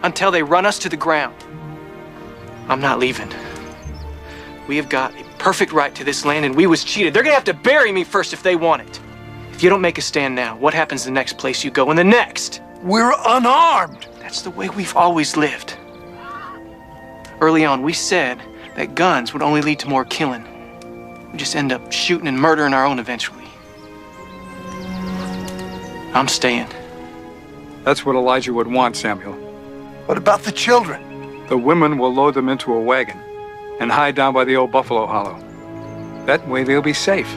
until they run us to the ground. I'm not leaving. We have got a perfect right to this land, and we was cheated. They're gonna have to bury me first if they want it. If you don't make a stand now, what happens the next place you go and the next? We're unarmed. That's the way we've always lived. Early on, we said that guns would only lead to more killing. We just end up shooting and murdering our own eventually. I'm staying. That's what Elijah would want, Samuel. What about the children? The women will load them into a wagon and hide down by the old Buffalo Hollow. That way they'll be safe.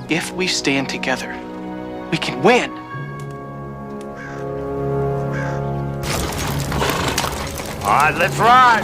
If we stand together, we can win. All right, let's ride.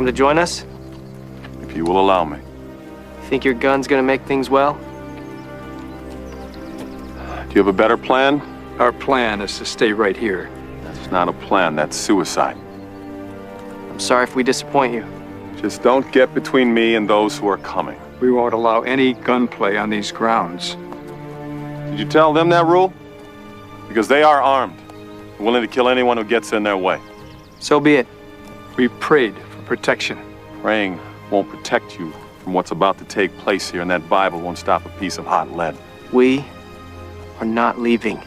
Come to join us? If you will allow me. Think your gun's gonna make things well? Do you have a better plan? Our plan is to stay right here. That's not a plan, that's suicide. I'm sorry if we disappoint you. Just don't get between me and those who are coming. We won't allow any gunplay on these grounds. Did you tell them that rule? Because they are armed, willing to kill anyone who gets in their way. So be it. We prayed for protection. Praying won't protect you from what's about to take place here, and that Bible won't stop a piece of hot lead. We are not leaving.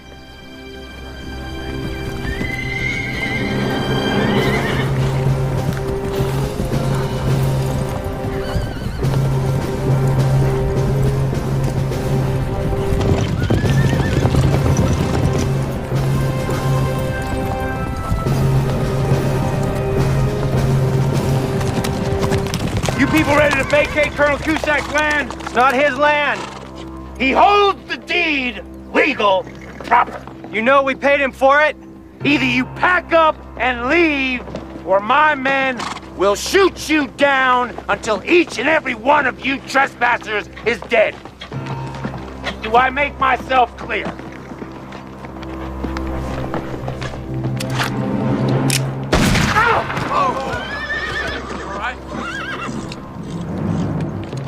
People ready to vacate Colonel Cusack's land? It's not his land. He holds the deed legal and proper. You know we paid him for it? Either you pack up and leave, or my men will shoot you down until each and every one of you trespassers is dead. Do I make myself clear?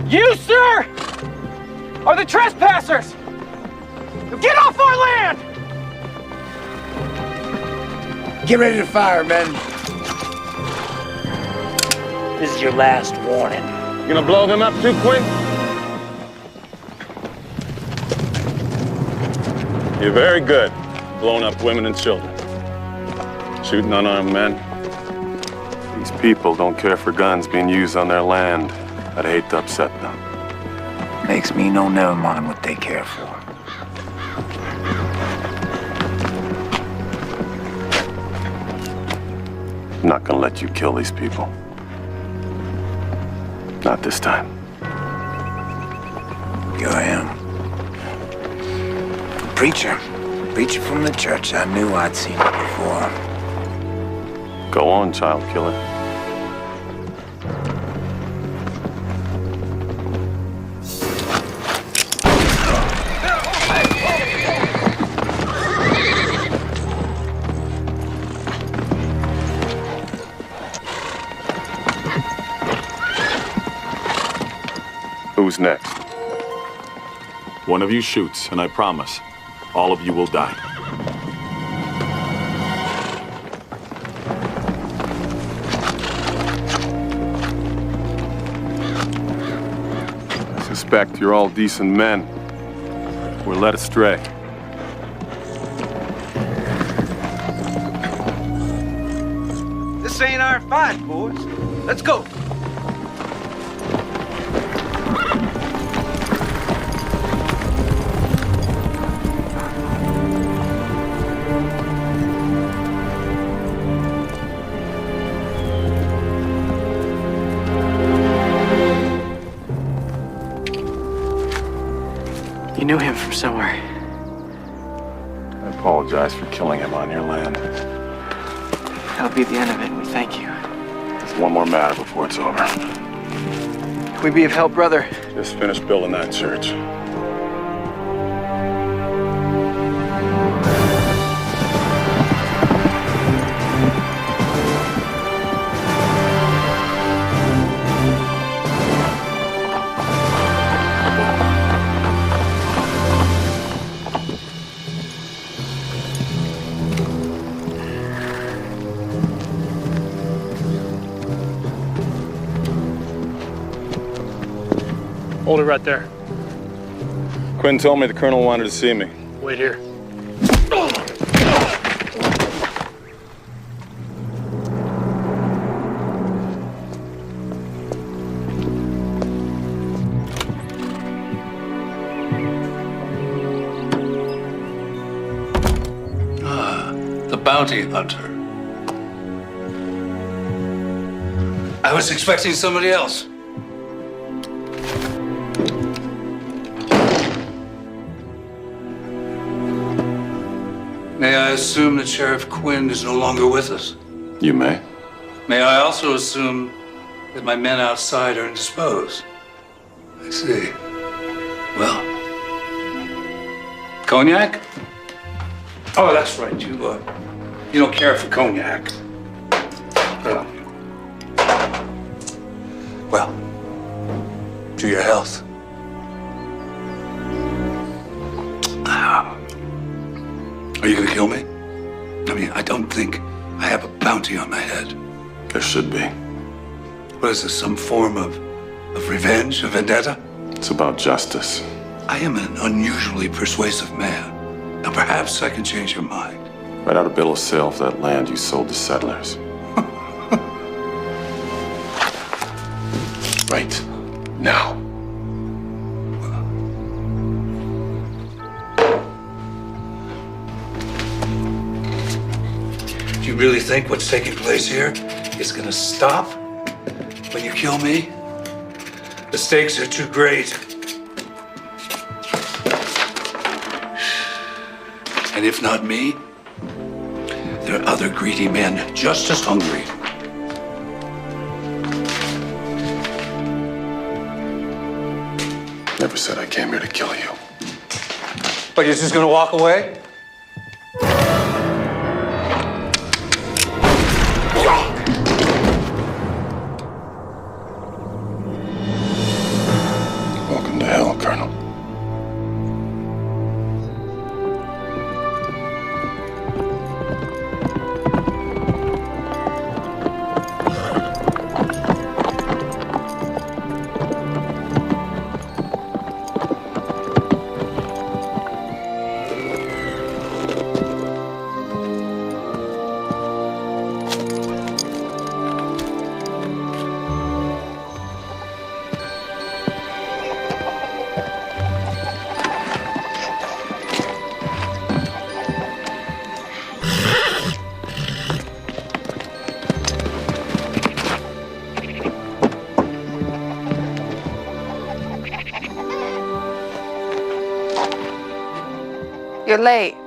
You, sir, are the trespassers! Get off our land! Get ready to fire, men. This is your last warning. You gonna blow them up too, Quinn? You're very good, blowing up women and children. Shooting unarmed men. These people don't care for guns being used on their land. I'd hate to upset them. Makes me no never mind what they care for. I'm not gonna let you kill these people. Not this time. Here I am. Preacher from the church. I knew I'd seen it before. Go on, child killer. Who's next? One of you shoots, and I promise, all of you will die. I suspect you're all decent men. We're led astray. This ain't our fight, boys. Let's go. You knew him from somewhere. I apologize for killing him on your land. That'll be the end of it, and we thank you. There's one more matter before it's over. Can we be of help, brother? Just finished building that church. Hold it right there. Quinn told me the colonel wanted to see me. Wait here. The bounty hunter. I was expecting somebody else. May I assume that Sheriff Quinn is no longer with us? You may. May I also assume that my men outside are indisposed. I see. Well, cognac? Oh, that's right. You don't care for cognac. Well, to your health. Are you gonna kill me? I mean, I don't think I have a bounty on my head. There should be. What is this, some form of revenge, a vendetta? It's about justice. I am an unusually persuasive man. Now, perhaps I can change your mind. Write out a bill of sale for that land you sold to settlers. Right now. Do you really think what's taking place here is gonna stop when you kill me? The stakes are too great. And if not me, there are other greedy men just as hungry. Never said I came here to kill you. But you're just gonna walk away? Welcome to hell, Colonel. You're late.